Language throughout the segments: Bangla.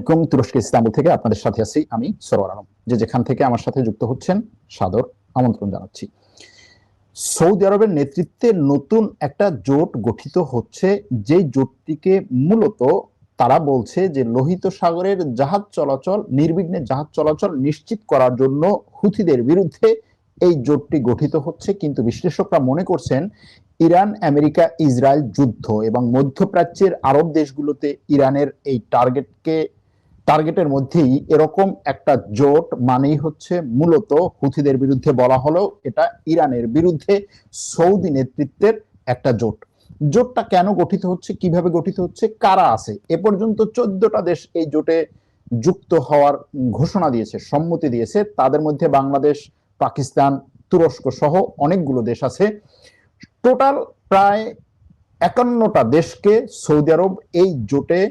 আলাইকুম, তুরস্কের ইস্তাম্বুল থেকে আপনাদের সাথে আছি আমি সরোয়ার আলম। যে যেখান থেকে আমার সাথে যুক্ত হচ্ছেন সাদর আমন্ত্রণ জানাচ্ছি। সৌদি আরবের নেতৃত্বে নতুন একটা জোট গঠিত হচ্ছে, যে জোটটিকে মূলত তারা বলছে যে লোহিত সাগরের জাহাজ চলাচল, নির্বিঘ্নে জাহাজ চলাচল নিশ্চিত করার জন্য হুথিদের বিরুদ্ধে এই জোটটি গঠিত হচ্ছে। কিন্তু বিশ্লেষকরা মনে করছেন ইরান, আমেরিকা, ইসরায়েল যুদ্ধ এবং মধ্যপ্রাচ্যের আরব দেশগুলোতে ইরানের এই টার্গেটের মধ্যেই এরকম একটা জোট মানেই হচ্ছে মূলত হুথিদের বিরুদ্ধে, বলা হলো এটা ইরানের বিরুদ্ধে সৌদি নেতৃত্বের একটা জোট। জোটটা কেন গঠিত হচ্ছে, কিভাবে গঠিত হচ্ছে, কারা আছে? এ পর্যন্ত 14টা দেশ এই জোটে যুক্ত হওয়ার ঘোষণা দিয়েছে, সম্মতি দিয়েছে। তাদের মধ্যে বাংলাদেশ, পাকিস্তান, তুরস্ক সহ অনেকগুলো দেশ আছে। টোটাল প্রায় 51টা দেশকে সৌদি আরব এই জোটে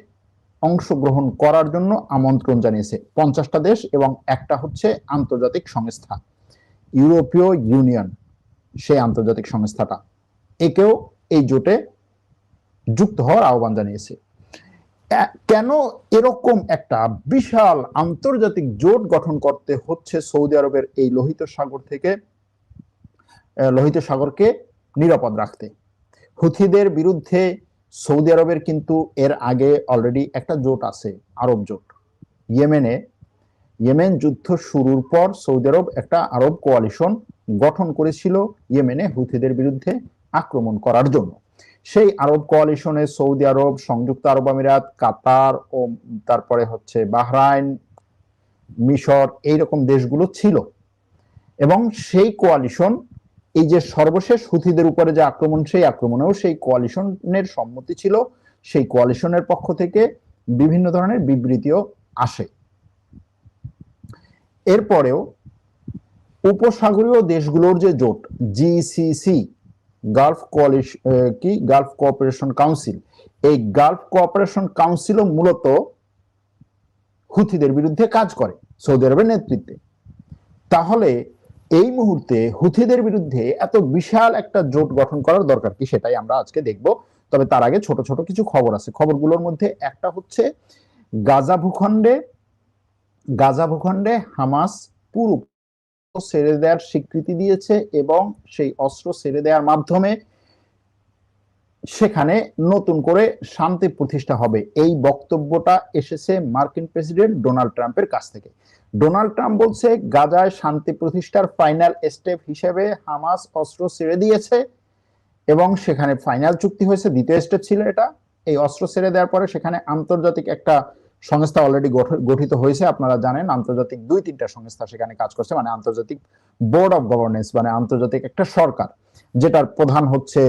অংশগ্রহণ করার জন্য আমন্ত্রণ জানিয়েছে। 50টা দেশ এবং একটা হচ্ছে আন্তর্জাতিক সংস্থা ইউরোপীয় ইউনিয়ন, সেই আন্তর্জাতিক সংস্থাটা, একেও এই জোটে যুক্ত হওয়ার আহ্বান জানিয়েছে। কেন এরকম একটা বিশাল আন্তর্জাতিক জোট গঠন করতে হচ্ছে সৌদি আরবের এই লোহিত সাগরকে নিরাপদ রাখতে? হুথিদের বিরুদ্ধে সৌদি আরবের কিন্তু এর আগে অলরেডি একটা জোট আছে, আরব জোট। ইয়েমেন যুদ্ধ শুরুর পর সৌদি আরব একটা আরব কোয়ালিশন গঠন করেছিল ইয়েমেনে হুথিদের বিরুদ্ধে আক্রমণ করার জন্য। সেই আরব কোয়ালিশনে সৌদি আরব, সংযুক্ত আরব আমিরাত, কাতার ও তারপরে হচ্ছে বাহরাইন, মিশর, এইরকম দেশগুলো ছিল। এবং সেই কোয়ালিশন, এই যে সর্বশেষ হুথিদের উপরে যে আক্রমণ, সেই আক্রমণেও সেই কোয়ালিশনের সম্মতি ছিল। সেই কোয়ালিশনের পক্ষ থেকে বিভিন্ন ধরনের বিবৃতিও আসে। এরপরেও উপসাগরীয় দেশগুলোর যে জোট জিসিসি, গালফ কোঅপারেশন কাউন্সিল, এই গালফ কোঅপারেশন কাউন্সিলও মূলত হুথিদের বিরুদ্ধে কাজ করে সৌদি আরবের নেতৃত্বে। তাহলে এই মুহূর্তে হুথিদের বিরুদ্ধে এত বিশাল একটা জোট গঠন করার দরকার কি, সেটাই আমরা আজকে দেখব। তবে তার আগে ছোট ছোট কিছু খবর আছে। খবরগুলোর মধ্যে একটা হচ্ছে গাজা ভূখণ্ডে হামাস পুরো ছেড়ে দেওয়ার স্বীকৃতি দিয়েছে এবং সেই অস্ত্র ছেড়ে দেওয়ার মাধ্যমে সেখানে নতুন করে শান্তি প্রতিষ্ঠা হবে। এই বক্তব্যটা এসেছে মার্কিন প্রেসিডেন্ট ডোনাল্ড ট্রাম্পের কাছ থেকে। ডোনাল্ড ট্রাম্প বলছে গাজায় শান্তি প্রতিষ্ঠার ফাইনাল স্টেপ হিসেবে হামাস অস্ত্র ছেড়ে দিয়েছে এবং সেখানে ফাইনাল চুক্তি হয়েছে। দ্বিতীয় স্টেপ ছিল এটা। এই অস্ত্র ছেড়ে দেওয়ার পরে সেখানে আন্তর্জাতিক একটা সংস্থা অলরেডি গঠিত হয়েছে, আপনারা জানেন। আন্তর্জাতিক 2-3টা সংস্থা সেখানে কাজ করছে, মানে আন্তর্জাতিক বোর্ড অফ গভর্নেন্স, মানে আন্তর্জাতিক একটা সরকার, যেটার প্রধান হচ্ছে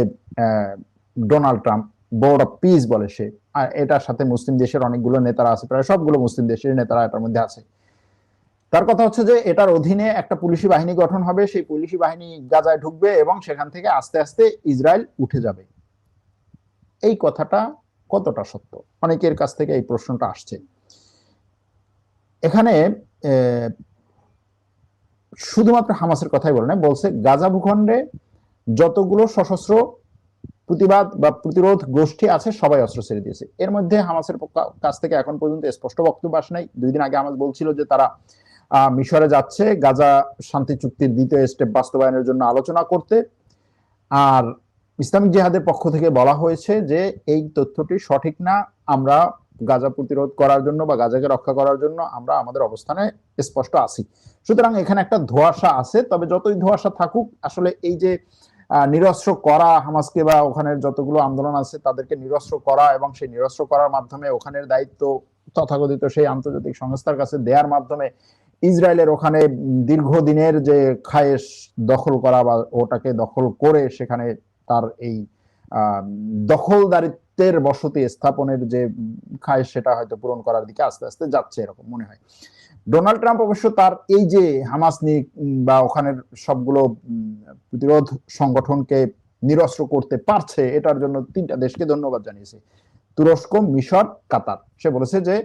Donald Trump. Board of piece বলে সে। আর এটার সাথে মুসলিম দেশের অনেকগুলো নেতারা আছে, প্রায় সবগুলো মুসলিম দেশের নেতারা এটার মধ্যে আছে। তার কথা হচ্ছে যে এটার অধীনে একটা পুলিশি বাহিনী গঠন হবে। সেই পুলিশি বাহিনী গাজায় ঢুকবে এবং সেখান থেকে আস্তে আস্তে ইসরায়েল উঠে যাবে। এই কথাটা কতটা সত্য, অনেকের কাছ থেকে এই প্রশ্নটা আসছে। এখানে শুধুমাত্র হামাসের কথাই বলে না, বলছে গাজা ভূখণ্ডে যতগুলো সশস্ত্র প্রতিবাদ বা প্রতিরোধ গোষ্ঠী আছে সবাই অস্ত্র ছেড়ে দিয়েছে। এর মধ্যে হামাসের কাছ থেকে এখন পর্যন্ত স্পষ্ট বক্তব্য আসে নাই। 2 দিন আগে হামাস বলছিল যে তারা মিশরে যাচ্ছে গাজা শান্তি চুক্তির দ্বিতীয় স্টেপ বাস্তবায়নের জন্য আলোচনা করতে। আর ইসলামিক জিহাদের পক্ষ থেকে বলা হয়েছে যে এই তথ্যটি সঠিক না, আমরা গাজা প্রতিরোধ করার জন্য বা গাজাকে রক্ষা করার জন্য আমরা আমাদের অবস্থানে স্পষ্ট আছি। সুতরাং এখানে একটা ধোঁয়াশা আছে। তবে যতই ধোঁয়াশা থাকুক, আসলে এই যে নিরস্ত্র করা হামাসকে বা ওখানের যতগুলো আন্দোলন আছে তাদেরকে নিরস্ত্র করা এবং সেই নিরস্ত্র করার মাধ্যমে ওখানের দায়িত্ব তথাকথিত সেই আন্তর্জাতিক সংস্থার কাছে দেওয়ার মাধ্যমে ইসরায়েলের ওখানে দীর্ঘদিনের যে খায়েশ দখল করা বা ওটাকে দখল করে সেখানে তার এই দখলদারিত্বের বসতি স্থাপনের যে খায়েশ, সেটা হয়তো পূরণ করার দিকে আস্তে আস্তে যাচ্ছে, এরকম মনে হয়। ডোনাল্ড ট্রাম্প অবশ্য তার এই যে হামাস বা ওখানের সবগুলো প্রতিরোধ সংগঠনকে নিরস্ত্র করতে পারছে, এটার জন্য 3টা দেশকে ধন্যবাদ জানিয়েছে, তুরস্ক, মিশর, কাতার। সে বলেছে যে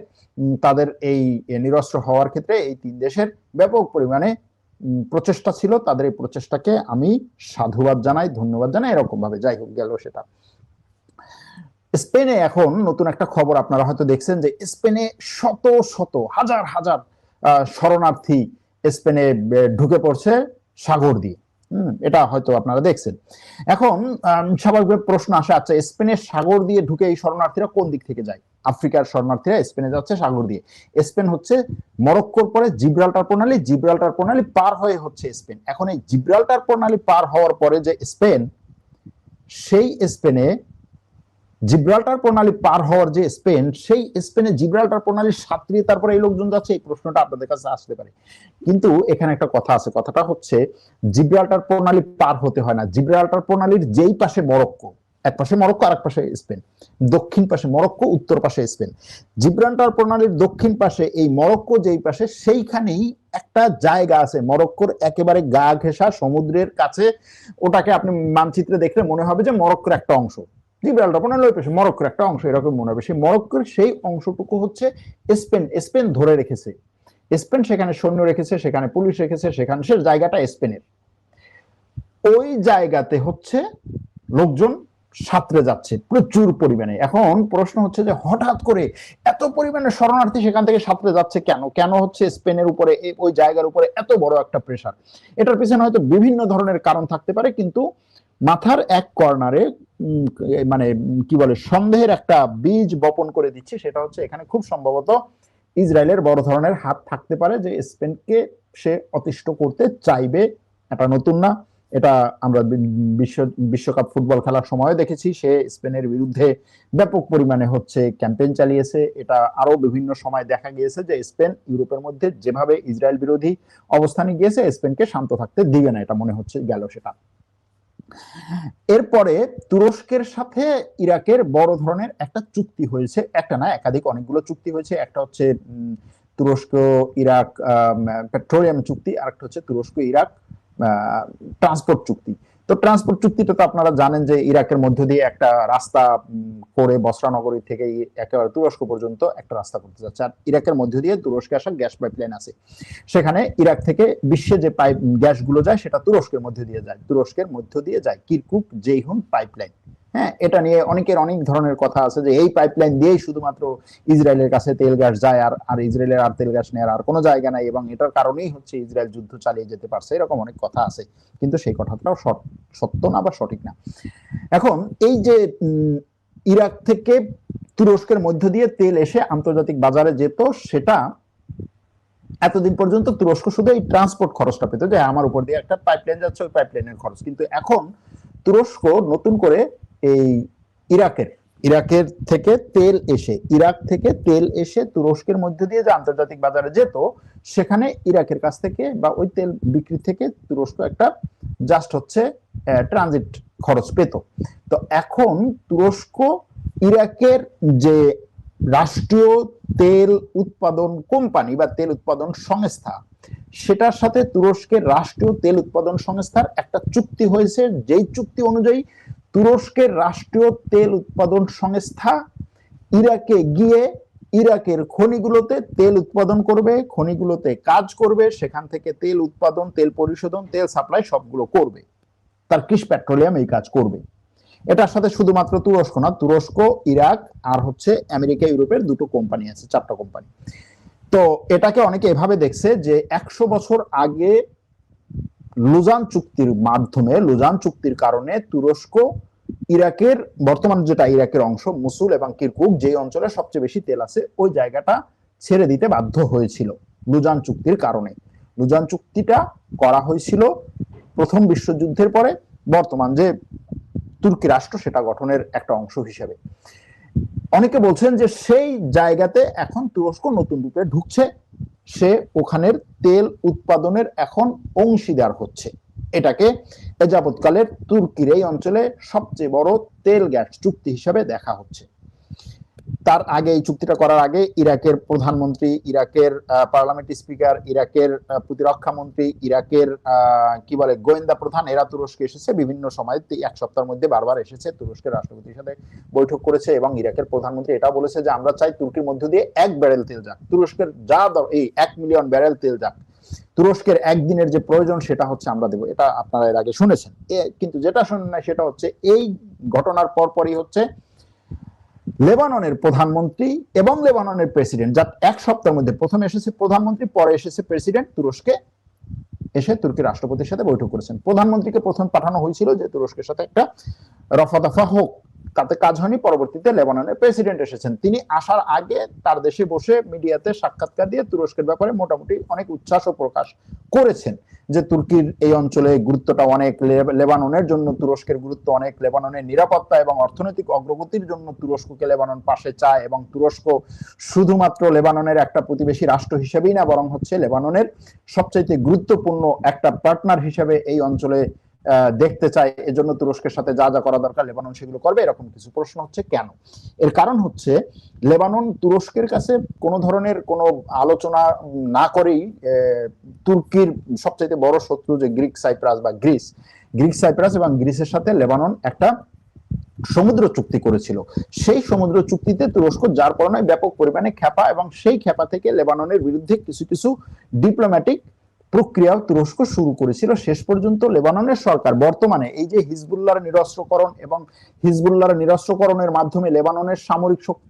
তাদের এই নিরস্ত্র হওয়ার ক্ষেত্রে এই 3 দেশের ব্যাপক পরিমাণে প্রচেষ্টা ছিল। তাদের এই প্রচেষ্টাকে আমি সাধুবাদ জানাই, ধন্যবাদ জানাই, এরকম ভাবে। যাই হোক, গেল সেটা। স্পেনে এখন নতুন একটা খবর আপনারা হয়তো দেখছেন যে স্পেনে শত শত হাজার হাজার শরণার্থী স্পেনে ঢুকে পড়ছে সাগর দিয়ে। এটা হয়তো আপনারা দেখছেন। এখন স্বাভাবিক প্রশ্ন আসে, আচ্ছা স্পেনের সাগর দিয়ে ঢুকে এই শরণার্থীরা কোন দিক থেকে যায়? আফ্রিকার শরণার্থীরা স্পেনে যাচ্ছে সাগর দিয়ে। স্পেন হচ্ছে মরক্কোর পরে জিব্রাল্টার প্রণালী, জিব্রাল্টার প্রণালী পার হয়ে হচ্ছে স্পেন। এখন এই জিব্রাল্টার প্রণালী পার হওয়ার পরে যে স্পেন, সেই স্পেনে জিব্রাল্টার প্রণালী পার হওয়ার যে স্পেন, সেই স্পেনে জিব্রাল্টার প্রণালীর সাঁতরিয়ে তারপরে এই লোকজন যাচ্ছে, এই প্রশ্নটা আপনাদের কাছে আসতে পারে। কিন্তু এখানে একটা কথা আছে, কথাটা হচ্ছে জিব্রাল্টার প্রণালী পার হতে হয় না। জিব্রাল্টার প্রণালীর যেই পাশে মরক্কো, এক পাশে মরক্কো আর এক পাশে স্পেন, দক্ষিণ পাশে মরক্কো উত্তর পাশে স্পেন, জিব্রাল্টার প্রণালীর দক্ষিণ পাশে এই মরক্কো যেই পাশে, সেইখানেই একটা জায়গা আছে মরক্কোর একেবারে গা ঘেঁষা সমুদ্রের কাছে। ওটাকে আপনি মানচিত্রে দেখলে মনে হবে যে মরক্কোর একটা অংশ, জিব্রাল্টার প্রণালী ওই পাশে মরক্কোর একটা অংশ, এরকম মনে হবে। সেই মরক্কোর সেই অংশটুকু হচ্ছে স্পেন। স্পেন ধরে রেখেছে, স্পেন সেখানে সৈন্য রেখেছে, সেখানে পুলিশ রেখেছে, সেখানে সে জায়গাটা স্পেনের। ওই জায়গাতে হচ্ছে লোকজন সাঁতরে যাচ্ছে প্রচুর পরিমাণে। এখন প্রশ্ন হচ্ছে যে হঠাৎ করে এত পরিমাণে শরণার্থী সেখান থেকে সাঁতরে যাচ্ছে কেন? কেন হচ্ছে স্পেনের উপরে, ওই জায়গার উপরে এত বড় একটা প্রেসার? এটার পিছনে হয়তো বিভিন্ন ধরনের কারণ থাকতে পারে, কিন্তু মাথার এক কর্নারে মানে কি বলে সন্দেহের একটা বীজ বপন করে দিচ্ছে। সেটা হচ্ছে এখানে খুব সম্ভবত ইসরায়েলের বড় ধরনের হাত থাকতে পারে, যে স্পেনকে সে অতিষ্ঠ করতে চাইবে। এটা নতুন না, এটা আমরা বিশ্বকাপ ফুটবল খেলার সময় দেখেছি। সে স্পেনের বিরুদ্ধে ব্যাপক পরিমাণে হচ্ছে ক্যাম্পেইন চালিয়েছে। এটা আরো বিভিন্ন সময় দেখা গিয়েছে যে স্পেন ইউরোপের মধ্যে যেভাবে ইসরায়েল বিরোধী অবস্থানে গিয়েছে, স্পেনকে শান্ত থাকতে দিবে না, এটা মনে হচ্ছে গেল সেটা। এরপরে তুরস্কের সাথে ইরাকের বড় ধরনের একটা চুক্তি হয়েছে, একটা না একাধিক, অনেকগুলো চুক্তি হয়েছে। একটা হচ্ছে তুরস্ক ইরাক পেট্রোলিয়াম চুক্তি, আর একটা হচ্ছে তুরস্ক ইরাক ট্রান্সপোর্ট চুক্তি। তো ট্রান্সপোর্ট চুক্তিটা তো আপনারা জানেন যে ইরাকের মধ্য দিয়ে একটা রাস্তা করে বসরা নগরী থেকে একেবারে তুরস্ক পর্যন্ত একটা রাস্তা করতে যাচ্ছে। আর ইরাকের মধ্য দিয়ে তুরস্কে আসা গ্যাস পাইপলাইন আছে। সেখানে ইরাক থেকে বিশ্বে যে পাইপ গ্যাসগুলো যায় সেটা তুরস্কের মধ্য দিয়ে যায়, তুরস্কের মধ্য দিয়ে যায় কিরকুক জেইহুন পাইপলাইন। হ্যাঁ, এটা নিয়ে অনেকের অনেক ধরনের কথা আছে যে এই পাইপলাইন দিয়েই শুধুমাত্র ইসরায়েলের কাছে তেল গ্যাস যায়, আর ইসরায়েলের আর তেল গ্যাস নেওয়ার আর কোনো জায়গা নাই, এবং এটার কারণেই হচ্ছে ইসরায়েল যুদ্ধ চালিয়ে যেতে পারছে, এরকম অনেক কথা আছে। কিন্তু সেই কথাটাও সত্য না বা সঠিক না। এখন এই যে ইরাক থেকে তুরস্কের মধ্য দিয়ে তেল এসে আন্তর্জাতিক বাজারে যেত, সেটা এতদিন পর্যন্ত তুরস্ক শুধু এই ট্রান্সপোর্ট খরচটা পেত, যে আমার উপর দিয়ে একটা পাইপলাইন যাচ্ছে, ওই পাইপলাইনের খরচ। কিন্তু এখন তুরস্ক নতুন করে এই ইরাকের থেকে তেল এসে, ইরাক থেকে তেল এসে তুরস্কের মধ্যে দিয়ে যে আন্তর্জাতিক বাজারে যেত, সেখানে ইরাকের কাছ থেকে বা ওই তেল বিক্রি থেকে তুরস্ক একটা জাস্ট হচ্ছে ট্রানজিট খরচ পেত। তো এখন তুরস্ক ইরাকের যে রাষ্ট্রীয় তেল উৎপাদন কোম্পানি বা তেল উৎপাদন সংস্থা, সেটার সাথে তুরস্কের রাষ্ট্রীয় তেল উৎপাদন সংস্থার একটা চুক্তি হয়েছে, যেই চুক্তি অনুযায়ী তুরস্কের রাষ্ট্রীয় তেল উৎপাদন সংস্থা ইরাকে গিয়ে ইরাকের খনিগুলোতে তেল উৎপাদন করবে, খনিগুলোতে কাজ করবে, সেখান থেকে তেল উৎপাদন, তেল পরিশোধন, তেল সাপ্লাই সবগুলো করবে। টার্কিশ পেট্রোলিয়াম এই কাজ করবে। এটার সাথে শুধুমাত্র তুরস্ক না, তুরস্ক, ইরাক আর হচ্ছে আমেরিকা, ইউরোপের দুটো কোম্পানি আছে, 4টা কোম্পানি। তো এটাকে অনেকে এভাবে দেখছে যে 100 বছর আগে লুজান চুক্তির মাধ্যমে, লুজান চুক্তির কারণে তুরস্ক ইরাকের, বর্তমান যেটা ইরাকের অংশ মুসুল এবং কিরকুক, যে অঞ্চলে সবচেয়ে বেশি তেল আছে, ওই জায়গাটা ছেড়ে দিতে বাধ্য হয়েছিল লুজান চুক্তির কারণে। লুজান চুক্তিটা করা হয়েছিল প্রথম বিশ্বযুদ্ধের পরে বর্তমান যে তুর্কি রাষ্ট্র সেটা গঠনের একটা অংশ হিসেবে। অনেকে বলছেন যে সেই জায়গাতে এখন তুরস্ক নতুন রূপে ঢুকছে, সে ওখানের তেল উৎপাদনের এখন অংশীদার হচ্ছে। এটাকে এযাবৎকালের তুর্কির এই অঞ্চলে সবচেয়ে বড় তেল গ্যাস চুক্তি হিসেবে দেখা হচ্ছে। তার আগে, এই চুক্তিটা করার আগে, ইরাকের প্রধানমন্ত্রী, ইরাকের পার্লামেন্ট স্পিকার, ইরাকের প্রতিরক্ষা মন্ত্রী, ইরাকের কি বলে গোয়েন্দা প্রধান, এরা তুরস্কে এসেছে বিভিন্ন সময়, 1 সপ্তাহের মধ্যে বারবার এসেছে, তুরস্কের রাষ্ট্রপতির সাথে বৈঠক করেছে, এবং ইরাকের প্রধানমন্ত্রী এটা বলেছে যে আমরা চাই তুর্কির মধ্য দিয়ে 1 ব্যারেল তেল যাক, তুরস্কের যা এই 1 মিলিয়ন ব্যারেল তেল যাক, তুরস্কের একদিনের যে প্রয়োজন সেটা হচ্ছে আমরা দেবো। এটা আপনারা এর আগে শুনেছেন। কিন্তু যেটা শুনেন না সেটা হচ্ছে এই ঘটনার পরপরই হচ্ছে লেবাননের প্রধানমন্ত্রী এবং লেবাননের প্রেসিডেন্ট, যা এক সপ্তাহের মধ্যে, প্রথমে এসেছে প্রধানমন্ত্রী, পরে এসেছে প্রেসিডেন্ট, তুরস্কে এসে তুর্কির রাষ্ট্রপতির সাথে বৈঠক করেছেন। প্রধানমন্ত্রীকে প্রথম পাঠানো হয়েছিল যে তুরস্কের সাথে একটা রফা দফা হোক, তাতে কাজ হয়নি। পরবর্তীতে লেবাননের প্রেসিডেন্ট এসেছেন, তিনি আসার আগে তার দেশে বসে মিডিয়াতে সাক্ষাৎকার দিয়ে তুরস্কের ব্যাপারে মোটামুটি অনেক উচ্ছ্বাস প্রকাশ করেছেন যে তুর্কির এই অঞ্চলে গুরুত্বটা অনেক, লেবাননের জন্য তুরস্কের গুরুত্ব অনেক, লেবাননের নিরাপত্তা এবং অর্থনৈতিক অগ্রগতির জন্য তুরস্ককে লেবানন পাশে চায়, এবং তুরস্ক শুধুমাত্র লেবাননের একটা প্রতিবেশী রাষ্ট্র হিসেবেই না, বরং হচ্ছে লেবাননের সবচাইতে গুরুত্বপূর্ণ একটা পার্টনার হিসেবে এই অঞ্চলে দেখতে চায়। এজন্য তুরস্কের সাথে যা যা করা দরকার লেবানন সেগুলো করবে, এরকম কিছু। প্রশ্ন হচ্ছে কেন? এর কারণ হচ্ছে লেবানন তুরস্কের কাছে কোনো ধরনের কোনো আলোচনা না করেই তুর্কির সবচাইতে বড় শত্রু যে গ্রিক সাইপ্রাস বা গ্রিস এবং গ্রিসের সাথে লেবানন একটা সমুদ্র চুক্তি করেছিল। সেই সমুদ্র চুক্তিতে তুরস্ক যার কারণে ব্যাপক পরিমাণে খেপা, এবং সেই খেপা থেকে লেবাননের বিরুদ্ধে কিছু কিছু ডিপ্লোম্যাটিক প্রক্রিয়া তুরস্ক শুরু করেছিল। শেষ পর্যন্ত লেবাননের সরকার বর্তমানে এই যে হিজবুল্লাহর নিরস্ত্রকরণ এবং হিজবুল্লাহর নিরস্ত্রকরণের মাধ্যমে লেবাননের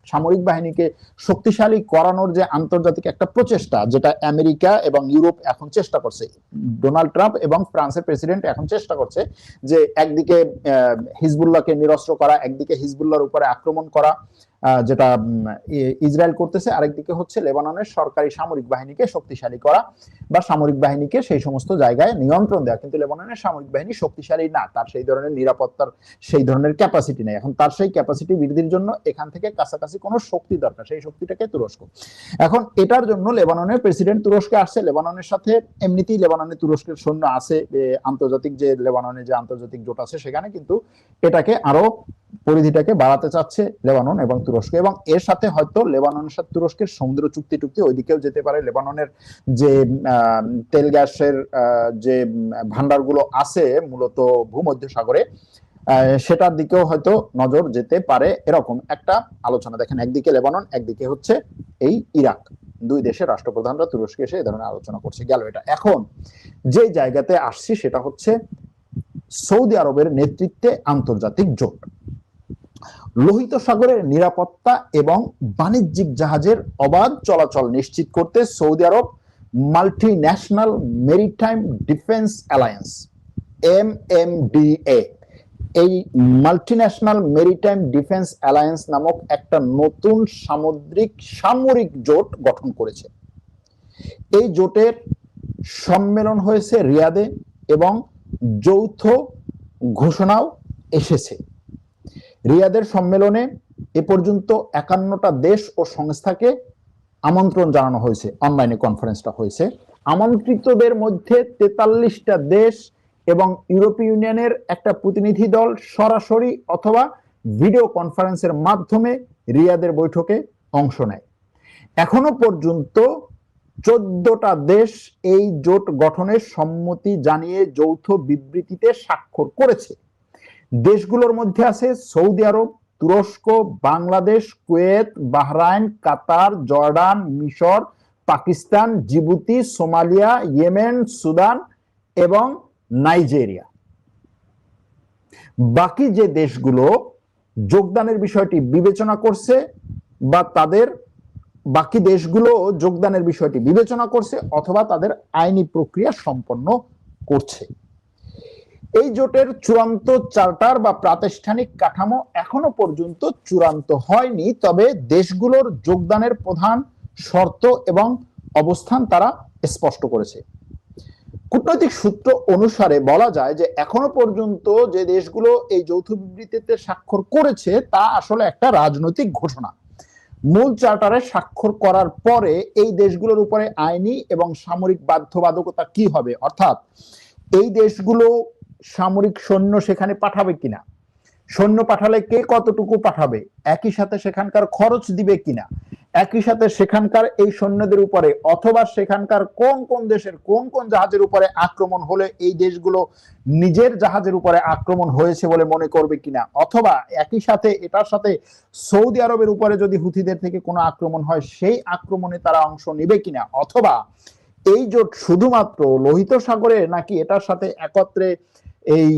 সামরিক বাহিনীকে শক্তিশালী করানোর যে আন্তর্জাতিক একটা প্রচেষ্টা, যেটা আমেরিকা এবং ইউরোপ এখন চেষ্টা করছে, ডোনাল্ড ট্রাম্প এবং ফ্রান্সের প্রেসিডেন্ট এখন চেষ্টা করছে যে একদিকে হিজবুল্লাহকে নিরস্ত্র করা, একদিকে হিজবুল্লাহর উপরে আক্রমণ করা, যেটা ইসরায়েল করতেছে, আরেকদিকে হচ্ছে লেবাননের সরকারি সামরিক বাহিনীকে শক্তিশালী করা বা সামরিক বাহিনীকে সেই সমস্ত জায়গায় নিয়ন্ত্রণ দেওয়া। কিন্তু লেবাননের সামরিক বাহিনী শক্তিশালী না, তার সেই ধরনের নিরাপত্তার সেই ধরনের ক্যাপাসিটি নেই। এখন তার সেই ক্যাপাসিটি বৃদ্ধির জন্য এখান থেকে কাছাকাছি কোনো শক্তি দরকার, সেই শক্তিটাকে তুরস্ক। এখন এটার জন্য লেবাননের প্রেসিডেন্ট তুরস্কে আসছে। লেবাননের সাথে এমনিতেই লেবাননে তুরস্কের সৈন্য আছে, আন্তর্জাতিক যে লেবাননে যে আন্তর্জাতিক জোট আছে সেখানে, কিন্তু এটাকে আরো পরিধিটাকে বাড়াতে চাচ্ছে লেবানন এবং তুরস্ক, এবং এর সাথে হয়তো লেবাননের সাথে তুরস্কের সমুদ্র চুক্তি ওইদিকেও যেতে পারে। লেবাননের যে তেল গ্যাসের যে ভান্ডারগুলো আছে মূলত ভূমধ্য সাগরে, সেটার দিকেও হয়তো নজর যেতে পারে, এরকম একটা আলোচনা। দেখেন, একদিকে লেবানন, একদিকে হচ্ছে এই ইরাক, দুই দেশের রাষ্ট্রপ্রধানরা তুরস্কে এসে এই ধরনের আলোচনা করছে। গেল এটা। এখন যে জায়গাতে আসছি সেটা হচ্ছে সৌদি আরবের নেতৃত্বে আন্তর্জাতিক জোট। লোহিত সাগরের নিরাপত্তা এবং বাণিজ্যিক জাহাজের অবাধ চলাচল নিশ্চিত করতে Saudi Arab multi national maritime defence alliance MMDA, এই মাল্টিন্যাশনাল মেরিটাইম ডিফেন্স অ্যালায়েন্স নামক একটা নতুন সামরিক জোট গঠন করেছে। এই জোটের সম্মেলন হয়েছে রিয়াদে এবং যৌথ ঘোষণাও এসেছে। রিয়াদের সম্মেলনে এ পর্যন্ত 51টা দেশ ও সংস্থাকে আমন্ত্রণ জানানো হয়েছে। অনলাইনে কনফারেন্সটা হয়েছে। আমন্ত্রিতদের মধ্যে 43টা দেশ এবং ইউরোপীয় ইউনিয়নের একটা প্রতিনিধি দল সরাসরি অথবা ভিডিও কনফারেন্সের মাধ্যমে রিয়াদের বৈঠকে অংশ নেয়। এখনো পর্যন্ত 14টা দেশ এই জোট গঠনের সম্মতি জানিয়ে যৌথ বিবৃতিতে স্বাক্ষর করেছে। দেশগুলোর মধ্যে আছে সৌদি আরব, তুরস্ক, বাংলাদেশ, কুয়েত, বাহরাইন, কাতার, জর্ডান, মিশর, Pakistan, Djibouti, Somalia, Yemen, Sudan এবং নাইজেরিয়া। বাকি যে দেশগুলো যোগদানের বিষয়টি বিবেচনা করছে বা তাদের বাকি দেশগুলো যোগদানের বিষয়টি বিবেচনা করছে অথবা তাদের আইনি প্রক্রিয়া সম্পন্ন করছে। এই জোটের চূড়ান্ত চার্টার বা প্রাতিষ্ঠানিক কাঠামো এখনো পর্যন্ত চূড়ান্ত হয়নি, তবে দেশগুলোর যোগদানের প্রধান শর্ত এবং অবস্থান তারা স্পষ্ট করেছে। কূটনৈতিক সূত্র অনুসারে বলা যায় যে এখনো পর্যন্ত যে দেশগুলো এই যৌথ বিবৃতিতে স্বাক্ষর করেছে তা আসলে একটা রাজনৈতিক ঘোষণা। মূল চার্টারে স্বাক্ষর করার পরে এই দেশগুলোর উপরে আইনি এবং সামরিক বাধ্যবাধকতা কি হবে, অর্থাৎ এই দেশগুলো সামরিক সৈন্য সেখানে পাঠাবে কিনা, সৈন্য পাঠালে কে কতটুকু পাঠাবে, একই সাথে সেখানকার খরচ দিবে কিনা, একই সাথে সেখানকার এই সৈন্যদের উপরে অথবা সেখানকার কোন কোন দেশের কোন কোন জাহাজের উপরে আক্রমণ হলে এই দেশগুলো নিজের জাহাজের উপরে আক্রমণ হয়েছে বলে মনে করবে কিনা, অথবা একই সাথে এটার সাথে সৌদি আরবের উপরে যদি হুথিদের থেকে কোনো আক্রমণ হয় সেই আক্রমণে তারা অংশ নেবে কিনা, অথবা এই জোট শুধুমাত্র লোহিত সাগরে নাকি এটার সাথে একত্রে এই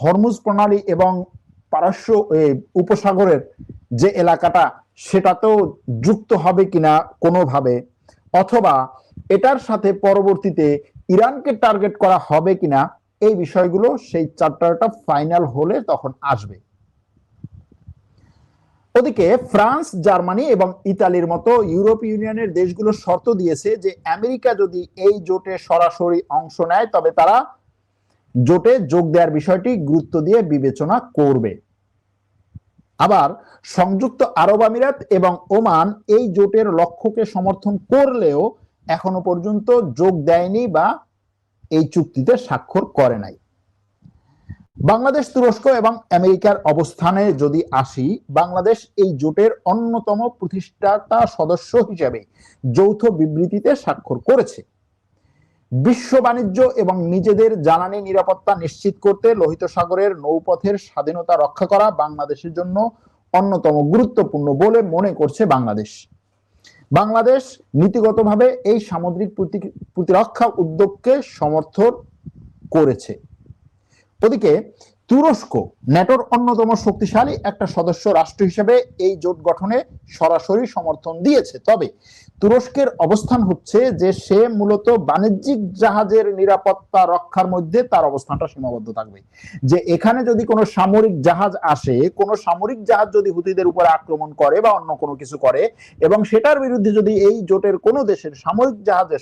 হরমুজ প্রণালী এবং পারস্য উপসাগরের যে এলাকাটা সেটাতেও যুক্ত হবে কিনা কোনোভাবে, অথবা এটার সাথে পরবর্তীতে ইরানকে টার্গেট করা হবে কিনা, এই বিষয়গুলো সেই চ্যাপ্টারটা ফাইনাল হলে তখন আসবে। ওদিকে ফ্রান্স, জার্মানি এবং ইতালির মতো ইউরোপীয় ইউনিয়নের দেশগুলো শর্ত দিয়েছে যে আমেরিকা যদি এই জোটে সরাসরি অংশ নেয় তবে তারা জোটে যোগ দেওয়ার বিষয়টি গুরুত্ব দিয়ে বিবেচনা করবে। আবার সংযুক্ত আরব আমিরাত এবং ওমান এই জোটের লক্ষ্যকে সমর্থন করলেও এখনো পর্যন্ত যোগ দেয়নি বা এই চুক্তিতে স্বাক্ষর করে নাই। বাংলাদেশ, তুরস্ক এবং আমেরিকার অবস্থানে যদি আসি, বাংলাদেশ এই জোটের অন্যতম প্রতিষ্ঠাতা সদস্য হিসেবে যৌথ বিবৃতিতে স্বাক্ষর করেছে। বিশ্ব বাণিজ্য এবং নিজেদের জ্বালানি নিরাপত্তা নিশ্চিত করতে লোহিত সাগরের নৌপথের স্বাধীনতা রক্ষা করা বাংলাদেশের জন্য অন্যতম গুরুত্বপূর্ণ বলে মনে করছে বাংলাদেশ। বাংলাদেশ নীতিগতভাবে এই সামুদ্রিক প্রতিরক্ষা উদ্যোগকে সমর্থন করেছে। ওদিকে তুরস্ক ন্যাটোর অন্যতম শক্তিশালী একটা সদস্য রাষ্ট্র হিসেবে এই জোট গঠনে সরাসরি সমর্থন দিয়েছে। তবে তুরস্কের অবস্থান হচ্ছে যে সে মূলত বাণিজ্যিক জাহাজের নিরাপত্তা রক্ষার মধ্যে তার অবস্থানটা সীমাবদ্ধ থাকবে। যে এখানে যদি কোনো সামরিক জাহাজ আসে, কোনো সামরিক জাহাজ যদি হুতিদের উপরে আক্রমণ করে বা অন্য কোনো কিছু করে এবং সেটার বিরুদ্ধে যদি এই জোটের কোনো দেশের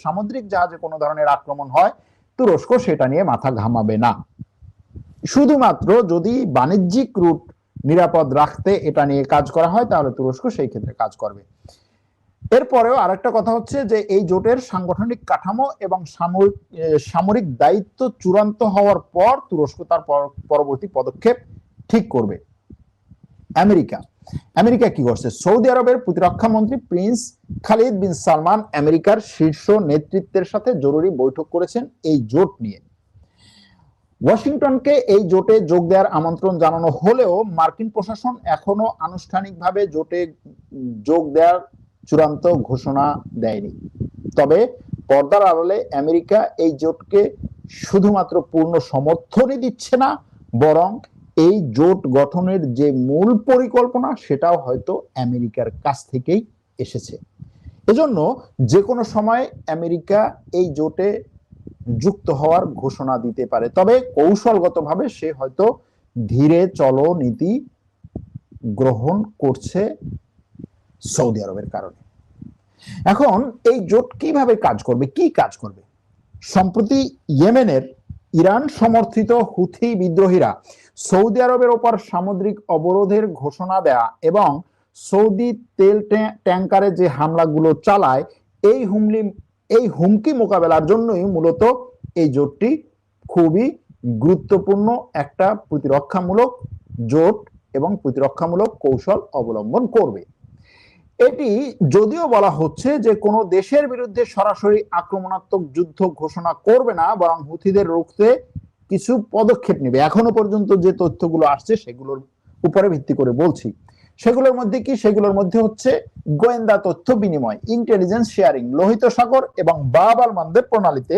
সামুদ্রিক জাহাজে কোনো ধরনের আক্রমণ হয়, তুরস্ক সেটা নিয়ে মাথা ঘামাবে না। শুধুমাত্র যদি বাণিজ্যিক রুট নিরাপদ রাখতে এটা নিয়ে কাজ করা হয় তাহলে তুরস্ক সেই ক্ষেত্রে কাজ করবে। এরপরেও আরেকটা কথা হচ্ছে যে এই জোটের সাংগঠনিক কাঠামো এবং সামরিক দায়িত্ব চূড়ান্ত হওয়ার পর তুরস্ক তার পরবর্তী পদক্ষেপ ঠিক করবে। আমেরিকা কি করছে? সৌদি আরবের প্রতিরক্ষা মন্ত্রী প্রিন্স খালিদ বিন সালমান আমেরিকার শীর্ষ নেতৃত্বের সাথে জরুরি বৈঠক করেছেন এই জোট নিয়ে। ওয়াশিংটনকে এই জোটে যোগ দেওয়ার আমন্ত্রণ জানানো হলেও মার্কিন প্রশাসন এখনো আনুষ্ঠানিকভাবে জোটে যোগ দেওয়ার চূড়ান্ত ঘোষণা দেয়নি। তবে পর্দার আড়ালে আমেরিকা এই জোটকে শুধুমাত্র পূর্ণ সমর্থনই দিচ্ছে না, বরং এই জোট গঠনের যে মূল পরিকল্পনা সেটাও হয়তো আমেরিকার কাছ থেকেই এসেছে। এজন্য যে কোনো সময় আমেরিকা এই জোটে যুক্ত হওয়ার ঘোষণা দিতে পারে। তবে কৌশলগতভাবে সে হয়তো ধীরে চলো নীতি গ্রহণ করছে সৌদি আরবের কারণে। এখন এই জোট কিভাবে কাজ করবে, কি কাজ করবে? সম্প্রতি ইয়েমেনের ইরান সমর্থিত হুথি বিদ্রোহীরা সৌদি আরবের ওপর সামুদ্রিক অবরোধের ঘোষণা দেয়া এবং সৌদি তেল ট্যাঙ্কারে যে হামলাগুলো চালায়, এই হুমকি মোকাবেলার জন্যই মূলত এই জোটটি খুবই গুরুত্বপূর্ণ একটা প্রতিরক্ষামূলক জোট এবং প্রতিরক্ষামূলক কৌশল অবলম্বন করবে। এটি যদিও বলা হচ্ছে যে কোনো দেশের বিরুদ্ধে সরাসরি আক্রমণাত্মক যুদ্ধ ঘোষণা করবে না, বরং হুথিদের রুখতে কিছু পদক্ষেপ নেবে। এখনো পর্যন্ত যে তথ্যগুলো আসছে সেগুলোর উপরে ভিত্তি করে বলছি। সেগুলোর মধ্যে কি? সেগুলোর মধ্যে হচ্ছে গোয়েন্দা তথ্য বিনিময়, ইন্টেলিজেন্স শেয়ারিং, লোহিত সাগর এবং বাব আল মানদেব প্রণালীতে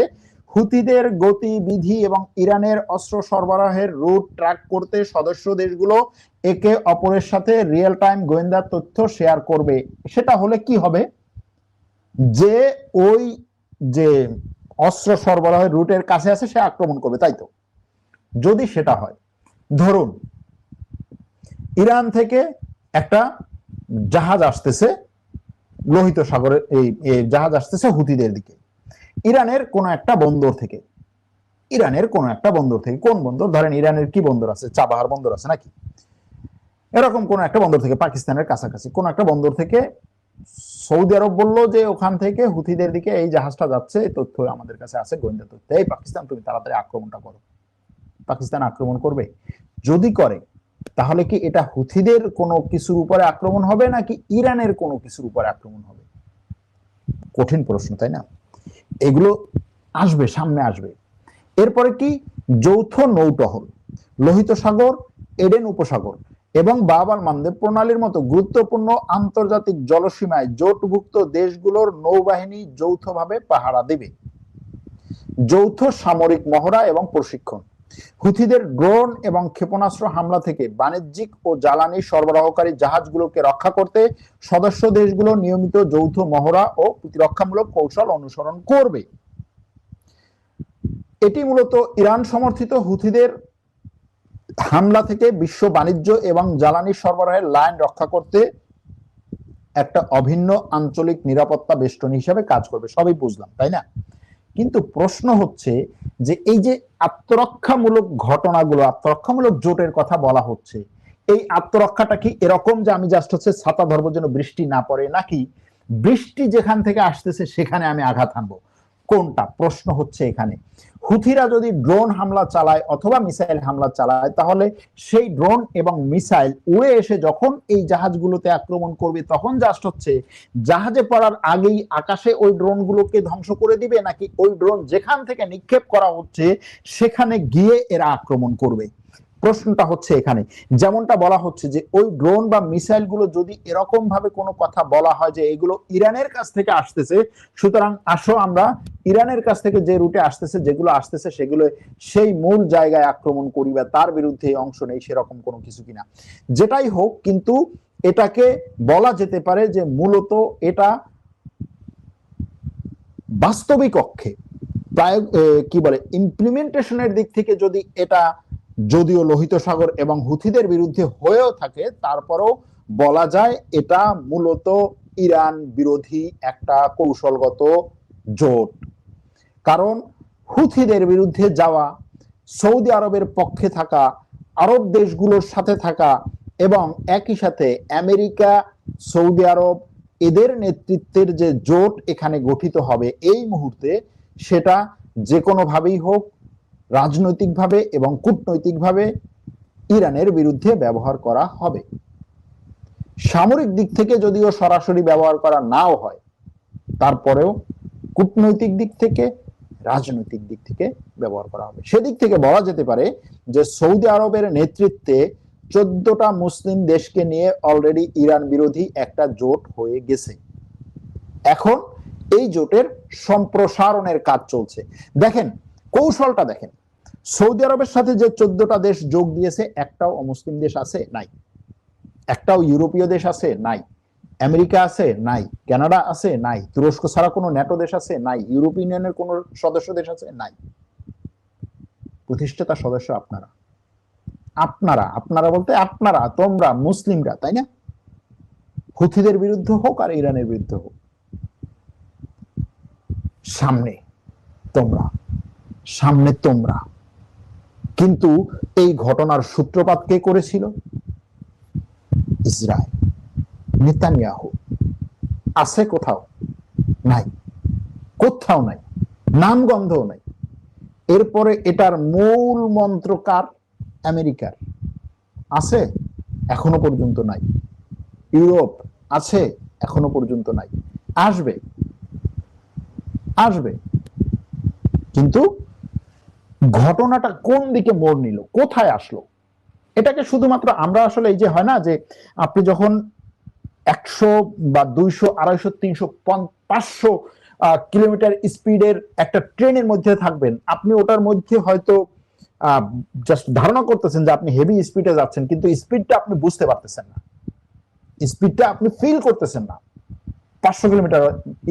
হুথিদের গতিবিধি এবং ইরানের অস্ত্র সরবরাহের রুট ট্র্যাক করতে সদস্য দেশগুলো একে অপরের সাথে রিয়েল টাইম গোয়েন্দা তথ্য শেয়ার করবে। সেটা হলে কি হবে? যে ওই যে অস্ত্র সরবরাহের রুটের কাছে আছে সে আক্রমণ করবে, তাই তো? যদি সেটা হয়, ধরুন ইরান থেকে একটা জাহাজ আসতেছে লোহিত সাগরের, এই জাহাজ আসতেছে হুথিদের দিকে ইরানের কোন একটা বন্দর থেকে। কোন বন্দর? ধরেন ইরানের কি বন্দর আছে? চাবাহার বন্দর আছে নাকি? এরকম কোন একটা বন্দর থেকে, পাকিস্তানের কাছাকাছি কোন একটা বন্দর থেকে সৌদি আরব বললো যে ওখান থেকে হুথিদের দিকে এই জাহাজটা যাচ্ছে, এই তথ্য আমাদের কাছে আছে, গোয়েন্দা তথ্য। এই পাকিস্তান, তুমি তাড়াতাড়ি আক্রমণটা করো। পাকিস্তান আক্রমণ করবে? যদি করে তাহলে কি এটা হুথিদের কোনো কিছুর উপরে আক্রমণ হবে নাকি ইরানের কোনো কিছুর উপরে আক্রমণ হবে? কঠিন প্রশ্ন, তাই না? এগুলো আসবে, সামনে আসবে। এরপরে কি? যৌথ নৌটহল, লোহিত সাগর, এডেন উপসাগর এবং বাব আল মানদেব প্রণালীর মতো গুরুত্বপূর্ণ আন্তর্জাতিক জলসীমায় জোটভুক্ত দেশগুলোর নৌবাহিনী যৌথভাবে পাহারা দেবে। যৌথ সামরিক মহড়া এবং প্রশিক্ষণ, হুথিদের ড্রোন এবং ক্ষেপণাস্ত্র হামলা থেকে বাণিজ্যিক ও জ্বালানি সরবরাহকারী জাহাজগুলোকে রক্ষা করতে সদস্য দেশগুলো নিয়মিত যৌথ মহড়া ও প্রতিরক্ষামূলক কৌশল অনুসরণ করবে। এটি মূলত ইরান সমর্থিত হুথিদের হামলা থেকে বিশ্ব বাণিজ্য এবং জ্বালানি সরবরাহের লাইন রক্ষা করতে একটা অভিন্ন আঞ্চলিক নিরাপত্তা বেষ্টনী হিসেবে কাজ করবে। সবই বুঝলাম, তাই না? কিন্তু প্রশ্ন হচ্ছে যে এই যে আত্মরক্ষামূলক ঘটনাগুলো, আত্মরক্ষামূলক জোটের কথা বলা হচ্ছে, এই আত্মরক্ষাটা কি এরকম যে আমি জাস্ট হচ্ছে ছাতা ধরবো যেন বৃষ্টি না পড়ে, নাকি বৃষ্টি যেখান থেকে আসতেছে সেখানে আমি আঘাত হানবো? কোনটা? প্রশ্ন হচ্ছে এখানে। হুথিরা যদি ড্রোন হামলা চালায় অথবা মিসাইল হামলা চালায়, তাহলে সেই ড্রোন এবং মিসাইল উড়ে এসে যখন এই জাহাজগুলোতে আক্রমণ করবে, তখন জাস্ট হচ্ছে জাহাজে পড়ার আগেই আকাশে ওই ড্রোনগুলোকে ধ্বংস করে দিবে, নাকি ওই ড্রোন যেখান থেকে নিক্ষেপ করা হচ্ছে সেখানে গিয়ে এরা আক্রমণ করবে? প্রশ্নটা হচ্ছে এখানে। যেমনটা বলা হচ্ছে যে ওই ড্রোন বা মিসাইল গুলো যদি এরকম ভাবে কোনো কথা বলা হয় যে এগুলো ইরানের কাছ থেকে আসতেছে, সুতরাং আসো আমরা ইরানের কাছ থেকে যে রুটে আসতেছে, যেগুলো আসতেছে সেগুলো সেই মূল জায়গায় আক্রমণ করি বা তার বিরুদ্ধে অংশ নেই, সেরকম কোনো কিছু কিনা। যেটাই হোক, কিন্তু এটাকে বলা যেতে পারে যে মূলত এটা বাস্তবিক অক্ষে প্রায় কি বলে ইমপ্লিমেন্টেশনের দিক থেকে যদি এটা যদিও লোহিত সাগর এবং হুথিদের বিরুদ্ধে হয়েও থাকে, তারপরও বলা যায় এটা মূলত ইরান বিরোধী একটা কৌশলগত জোট। কারণ হুথিদের বিরুদ্ধে যাওয়া, সৌদি আরবের পক্ষে থাকা, আরব দেশগুলোর সাথে থাকা এবং একই সাথে আমেরিকা, সৌদি আরব এদের নেতৃত্বের যে জোট এখানে গঠিত হবে এই মুহূর্তে, সেটা যে কোনো ভাবেই হোক রাজনৈতিকভাবে এবং কূটনৈতিকভাবে ইরানের বিরুদ্ধে ব্যবহার করা হবে। সামরিক দিক থেকে যদিও সরাসরি ব্যবহার করা নাও হয়, তারপরেও কূটনৈতিক দিক থেকে, রাজনৈতিক দিক থেকে ব্যবহার করা হবে। সেদিক থেকে বলা যেতে পারে যে সৌদি আরবের নেতৃত্বে 14টা মুসলিম দেশকে নিয়ে অলরেডি ইরান বিরোধী একটা জোট হয়ে গেছে। এখন এই জোটের সম্প্রসারণের কাজ চলছে। দেখেন কৌশলটা, দেখেন সৌদি আরবের সাথে যে 14টা দেশ যোগ দিয়েছে, একটাও অমুসলিম দেশ আছে? নাই। একটাও ইউরোপীয় দেশ আছে? নাই। আমেরিকা আছে? নাই। কানাডা আছে? নাই। তুরস্ক ছাড়া কোনো ন্যাটো দেশ আছে? নাই। ইউরোপীয় ইউনিয়নের কোন সদস্য দেশ আছে? নাই। প্রতিষ্ঠাতা সদস্য আপনারা। আপনারা আপনারা বলতে আপনারা, তোমরা মুসলিমরা, তাই না? হুথিদের বিরুদ্ধে হোক আর ইরানের বিরুদ্ধে হোক, সামনে তোমরা, সামনে তোমরা। কিন্তু এই ঘটনার সূত্রপাত কে করেছিল? Israel, Netanyahu. আছে কোথাও? নাই, কোথাও নাই, নামগন্ধও নাই। এরপরে এটার মূল মন্ত্রকার আমেরিকার আছে? এখনো পর্যন্ত নাই। ইউরোপ আছে? এখনো পর্যন্ত নাই। আসবে, আসবে। কিন্তু ঘটনাটা কোন দিকে মোড় নিল, কোথায় আসলো, এটাকে শুধুমাত্র আমরা আসলে এই যে হয় না যে আপনি যখন 100 বা 200, 250, 300, 500 কিলোমিটার স্পিডের একটা ট্রেনের মধ্যে থাকবেন, আপনি ওটার মধ্যে হয়তো জাস্ট ধারণা করতেছেন যে আপনি হেভি স্পিডে যাচ্ছেন, কিন্তু স্পিডটা আপনি বুঝতে পারতেছেন না, স্পিডটা আপনি ফিল করতেছেন না 500 কিলোমিটার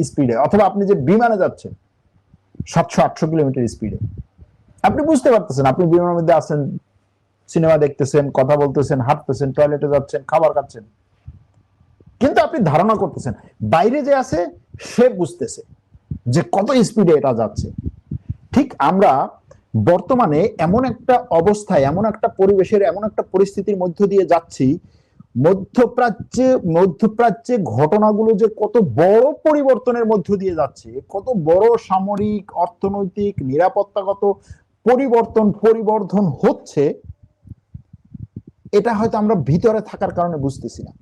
স্পিডে। অথবা আপনি যে বিমানে যাচ্ছেন 700-800 কিলোমিটার স্পিডে, আপনি বুঝতে পারতেছেন আপনি বিমানের মধ্যে আছেন, সিনেমা দেখতেছেন, কথা বলতেছেন, হাঁটতেছেন, টয়লেটে যাচ্ছেন, খাবার খাচ্ছেন, কিন্তু আপনি ধারণা করতেছেন। বাইরে যে আছে সে বুঝতেছে যে কত স্পিডে এটা যাচ্ছে। ঠিক আমরা বর্তমানে এমন একটা অবস্থায়, এমন একটা পরিবেশের, এমন একটা পরিস্থিতির মধ্য দিয়ে যাচ্ছি, মধ্যপ্রাচ্যে ঘটনাগুলো যে কত বড় পরিবর্তনের মধ্য দিয়ে যাচ্ছে, কত বড় সামরিক, অর্থনৈতিক, নিরাপত্তাগত পরিবর্ধন হচ্ছে, এটা হয়তো আমরা ভিতরে থাকার কারণে বুঝতেছি না।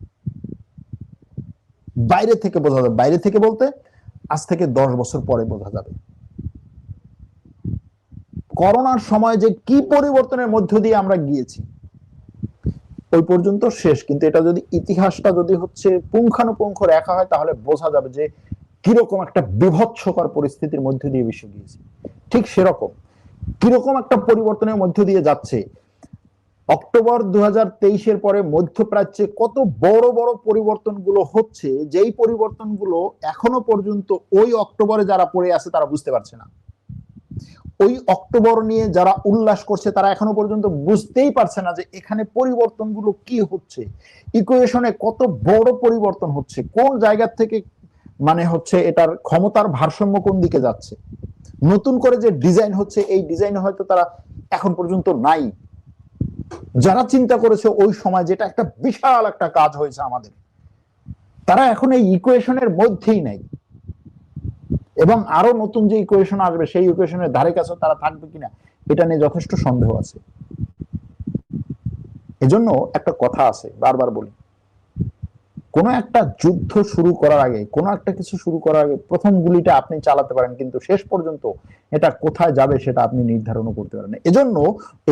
বাইরে থেকে বোঝা যাবে। বাইরে থেকে বলতে আজ থেকে 10 বছর পরে বোঝা যাবে। করোনার সময় যে কি পরিবর্তনের মধ্য দিয়ে আমরা গিয়েছি, ওই পর্যন্ত শেষ। কিন্তু এটা যদি ইতিহাসটা যদি হচ্ছে পুঙ্খানুপুঙ্খ রেখা হয়, তাহলে বোঝা যাবে যে কিরকম একটা বিভৎসকর পরিস্থিতির মধ্যে দিয়ে বিশ্ব গিয়েছে। ঠিক সেরকম কিরকম একটা পরিবর্তনের মধ্য দিয়ে যাচ্ছে। অক্টোবর 2023-এর পরে মধ্যপ্রাচ্যে কত বড় বড় পরিবর্তনগুলো হচ্ছে, যেই পরিবর্তনগুলো এখনো পর্যন্ত ওই অক্টোবরে যারা পড়ে আছে তারা বুঝতে পারছে না। ওই অক্টোবর নিয়ে যারা উল্লাস করছে তারা এখনো পর্যন্ত বুঝতেই পারছে না যে এখানে পরিবর্তনগুলো কি হচ্ছে, ইকুয়েশনে কত বড় পরিবর্তন হচ্ছে, কোন জায়গা থেকে মানে হচ্ছে এটার ক্ষমতার ভারসাম্য কোন দিকে যাচ্ছে, নতুন করে যে ডিজাইন হচ্ছে এই ডিজাইনে হয়তো তারা এখন পর্যন্ত নাই। যারা চিন্তা করেছে ওই সময়, যেটা একটা বিশাল একটা কাজ হয়েছে আমাদের, তারা এখন এই ইকুয়েশনের মধ্যেই নাই। এবং আরো নতুন যে ইকুয়েশন আসবে সেই ইকুয়েশনের ধারে কাছে তারা থাকবে কিনা এটা নিয়ে যথেষ্ট সন্দেহ আছে। এজন্য একটা কথা আছে, বারবার বলি, কোন একটা যুদ্ধ শুরু করার আগে, কোন একটা কিছু শুরু করার আগে প্রথম গুলিটা আপনি চালাতে পারেন, কিন্তু শেষ পর্যন্ত এটা কোথায় যাবে সেটা আপনি নির্ধারণ করতে পারেন। এজন্য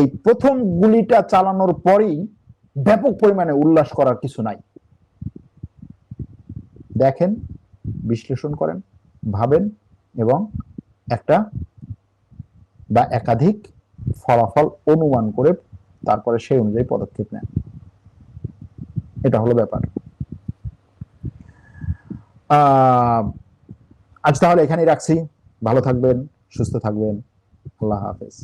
এই প্রথম গুলিটা চালানোর পরেই ব্যাপক পরিমাণে উল্লাস করার কিছু নাই। দেখেন, বিশ্লেষণ করেন, ভাবেন এবং একটা বা একাধিক ফলাফল অনুমান করে তারপরে সেই অনুযায়ী পদক্ষেপ নেন। এটা হলো ব্যাপার। আজ তাহলে এখানেই রাখছি। ভালো থাকবেন, সুস্থ থাকবেন। আল্লাহ হাফেজ।